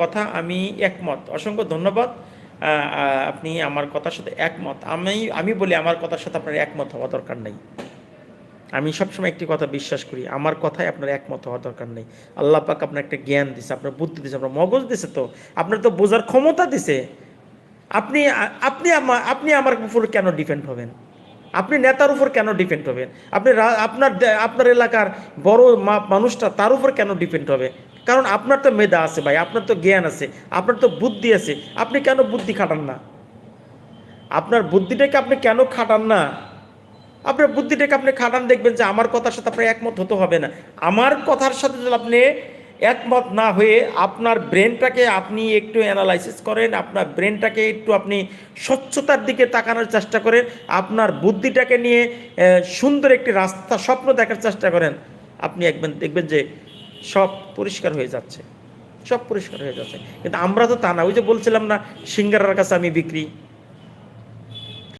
কথা আমি একমত, অসংখ্য ধন্যবাদ। আপনি আমার কথার সাথে একমত। আমি বলি আমার কথার সাথে আপনার একমত হওয়া দরকার নেই। আমি সবসময় একটি কথা বিশ্বাস করি, আমার কথায় আপনার একমত হওয়ার দরকার নেই। আল্লাহ পাক আপনার একটা জ্ঞান দিছে, আপনার বুদ্ধি দিছে, আপনার মগজ দিছে, তো আপনার তো বোঝার ক্ষমতা দিছে। আপনি আপনি আপনি আমার উপর কেন ডিপেন্ড হবেন? আপনি নেতার উপর কেন ডিপেন্ড হবেন? আপনি আপনার এলাকার বড় মানুষটা তার উপর কেন ডিপেন্ড হবে? কারণ আপনার তো মেধা আছে ভাই, আপনার তো জ্ঞান আছে, আপনার তো বুদ্ধি আছে। আপনি কেন বুদ্ধি খাটান না? আপনার বুদ্ধিটাকে আপনি কেন খাটান না? আপনার বুদ্ধিটাকে আপনি খাটান, দেখবেন যে আমার কথার সাথে আপনার একমত হতে হবে না। আমার কথার সাথে যদি আপনি একমত না হয়ে আপনার ব্রেনটাকে আপনি একটু অ্যানালাইসিস করেন, আপনার ব্রেনটাকে একটু আপনি স্বচ্ছতার দিকে তাকানোর চেষ্টা করেন, আপনার বুদ্ধিটাকে নিয়ে সুন্দর একটি রাস্তা স্বপ্ন দেখার চেষ্টা করেন, আপনি একবার দেখবেন যে সব পরিষ্কার হয়ে যাচ্ছে, সব পরিষ্কার হয়ে যাচ্ছে। কিন্তু আমরা তো তা না। ওই যে বলছিলাম না, সিঙ্গারার কাছে আমি বিক্রি,